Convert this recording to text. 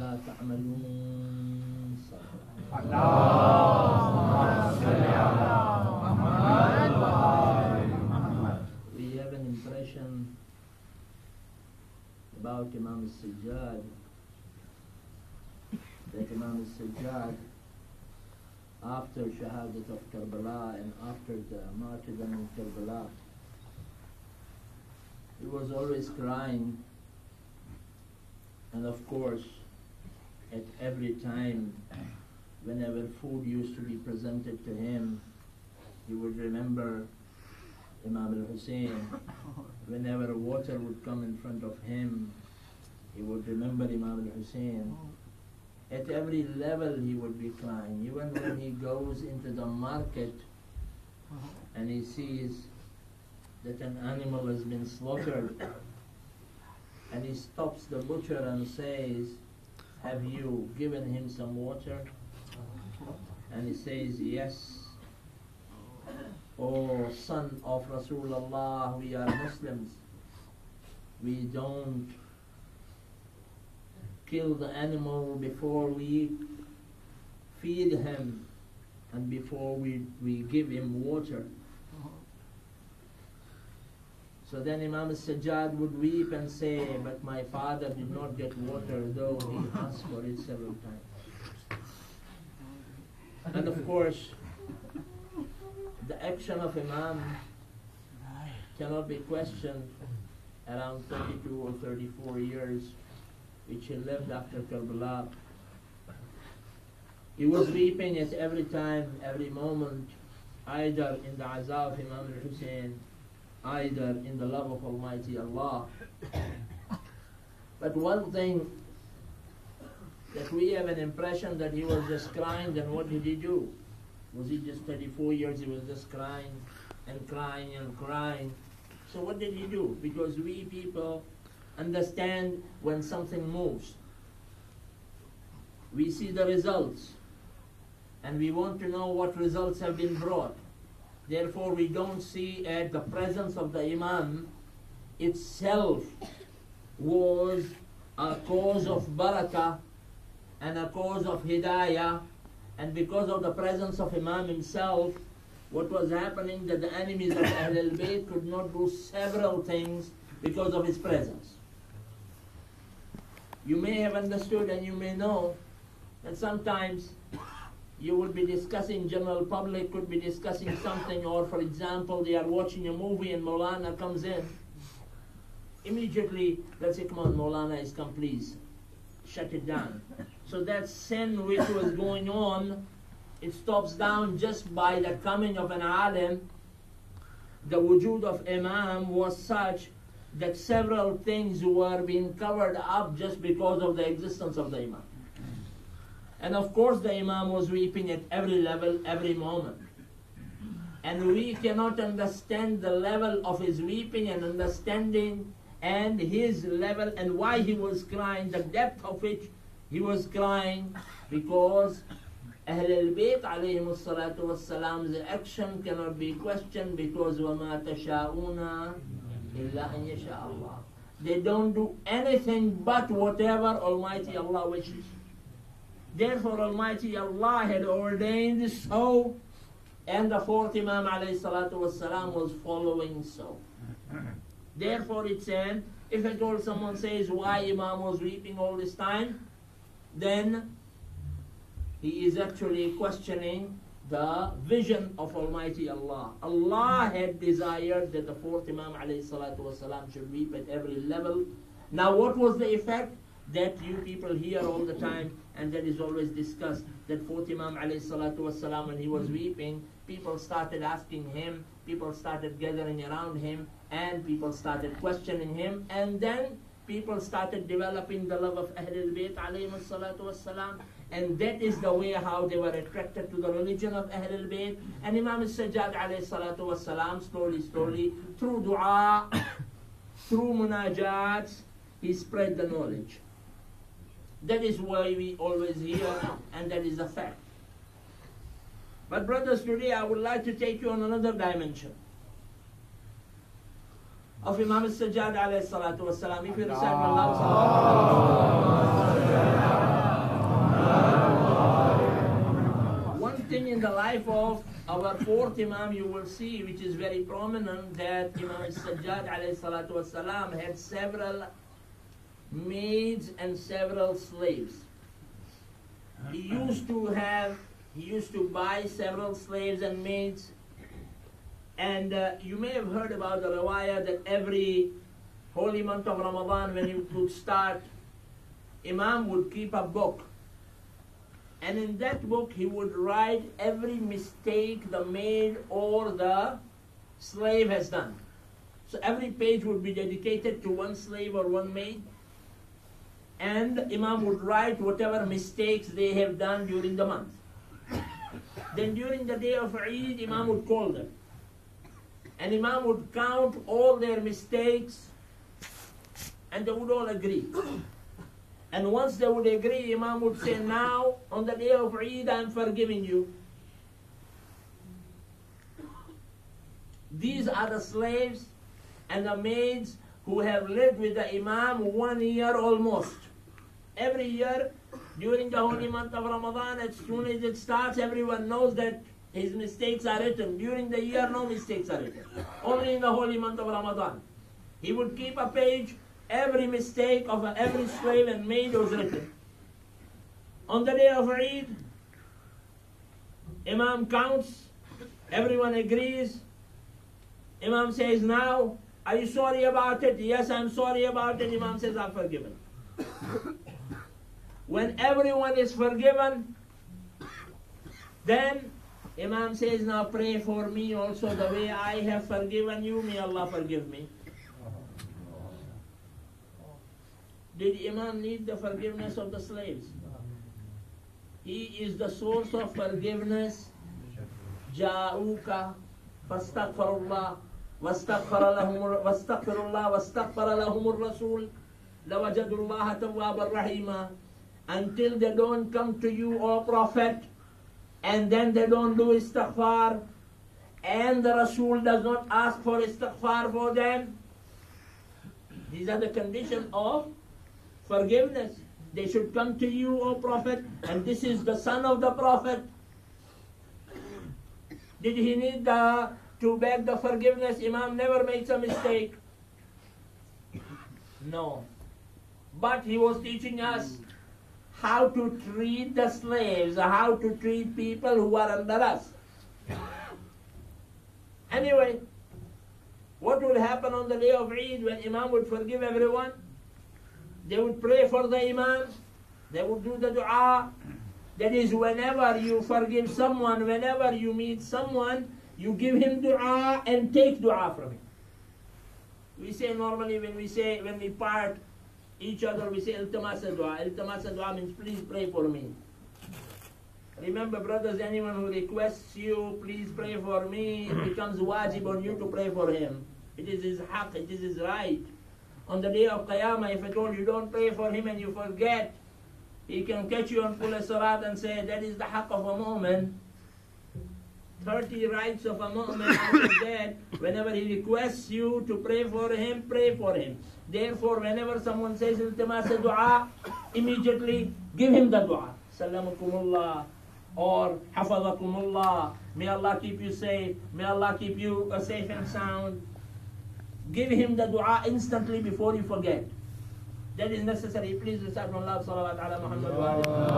ماذا تعملون We have an impression about Imam al-Sajjad, that Imam al-Sajjad, after Shahadat of Karbala and after the martyrdom in Karbala, he was always crying, and of course, at every time, whenever food used to be presented to him, he would remember Imam al-Hussein. Whenever water would come in front of him, he would remember Imam al-Hussein. At every level he would be crying. Even when he goes into the market and he sees that an animal has been slaughtered, and he stops the butcher and says, "Have you given him some water?" And he says, "Yes." "Oh, son of Rasulullah, we are Muslims. We don't kill the animal before we feed him and before we give him water." So then Imam al-Sajjad would weep and say, "But my father did not get water, though he asked for it several times." And of course, the action of Imam cannot be questioned around 32 or 34 years which he lived after Karbala. He was weeping at every time, every moment, either in the aza of Imam al-Hussein, either in the love of Almighty Allah. But one thing that we have an impression that he was just crying, then what did he do? Was he just 34 years, he was just crying and crying and crying? So what did he do? Because we people understand when something moves. We see the results, and we want to know what results have been brought. Therefore, we don't see at the presence of the Imam itself was a cause of barakah and a cause of hidayah, and because of the presence of Imam himself, what was happening that the enemies of Ahlul Bayt could not do several things because of his presence. You may have understood and you may know that sometimes you will be discussing, general public could be discussing something, or for example, they are watching a movie and Maulana comes in. Immediately, let's say, "Come on, Maulana has come, please, shut it down." So that sin which was going on, it stops down just by the coming of an alim. The wujud of Imam was such that several things were being covered up just because of the existence of the Imam. And of course the Imam was weeping at every level, every moment. And we cannot understand the level of his weeping and understanding and his level and why he was crying, the depth of which he was crying, because Ahlul Bayt alayhimus salatu wassalam's action cannot be questioned, because وَمَا تَشَاءُونَ إِلَّا أَن يَشَاءَ اللَّهُ. They don't do anything but whatever Almighty Allah wishes. Therefore Almighty Allah had ordained so, and the fourth Imam alayhi salatu wassalam was following so. Therefore it said, if at all someone says why Imam was weeping all this time, then he is actually questioning the vision of Almighty Allah. Allah had desired that the fourth Imam alayhi salatu wasalam should weep at every level. Now what was the effect? That you people hear all the time, and that is always discussed, that fourth Imam alayhi salatu wasalam, when he was weeping, people started asking him, people started gathering around him, and people started questioning him, and then people started developing the love of Ahlul Bayt alayhi salatu wassalam, and that is the way how they were attracted to the religion of Ahlul Bayt. And Imam al-Sajjad alayhi salatu wassalam, slowly, through dua, through munajats, he spread the knowledge. That is why we always hear, and that is a fact. But brothers, today I would like to take you on another dimension of Imam al-Sajjad alayhi salatu wassalam. If you recite Allah, even in the life of our fourth Imam, you will see, which is very prominent, that Imam Sajjad alayhi salatu wasalam had several maids and several slaves. He used to buy several slaves and maids. And you may have heard about the riwayah that every holy month of Ramadan, when he would start, Imam would keep a book. And in that book, he would write every mistake the maid or the slave has done. So every page would be dedicated to one slave or one maid. And Imam would write whatever mistakes they have done during the month. Then during the day of Eid, Imam would call them. And Imam would count all their mistakes, and they would all agree. And once they would agree, Imam would say, now, on the day of Eid, I'm forgiving you. These are the slaves and the maids who have lived with the Imam 1 year almost. Every year, during the holy month of Ramadan, as soon as it starts, everyone knows that his mistakes are written. During the year, no mistakes are written. Only in the holy month of Ramadan. He would keep a page, every mistake of every slave and maid was written. On the day of Eid, Imam counts, everyone agrees. Imam says, now, are you sorry about it? Yes, I'm sorry about it. Imam says, I'm forgiven. When everyone is forgiven, then Imam says, now pray for me also the way I have forgiven you. May Allah forgive me. Did Imam need the forgiveness of the slaves? He is the source of forgiveness. Ja'uka fastaghfirullah wastaghfirullah wastaghfirullah rasul lawajadullah tawwabar rahima. Until they don't come to you, O Prophet, and then they don't do istighfar, and the Rasul does not ask for istighfar for them. These are the conditions of forgiveness. They should come to you, O Prophet, and this is the son of the Prophet. Did he need to beg the forgiveness? Imam never makes a mistake. No. But he was teaching us how to treat the slaves, how to treat people who are under us. Anyway, what would happen on the day of Eid when Imam would forgive everyone? They would pray for the Imam, they would do the dua. That is, whenever you forgive someone, whenever you meet someone, you give him dua and take dua from him. We say normally when we part each other, we say iltimasa dua. Iltimasa dua means please pray for me. Remember, brothers, anyone who requests you, please pray for me, it becomes wajib on you to pray for him. It is his haqq, it is his right. On the day of Qiyamah, if at all you don't pray for him and you forget, he can catch you on full salat and say, that is the haqq of a mu'min. 30 rights of a mu'min after that. Whenever he requests you to pray for him, pray for him. Therefore, whenever someone says iltimasa dua, immediately give him the dua. Salamukumullah or hafadhakumullah. May Allah keep you safe. May Allah keep you safe and sound. Give him the dua instantly before you forget. That is necessary. Please recite from Allah salawat ala Muhammad wa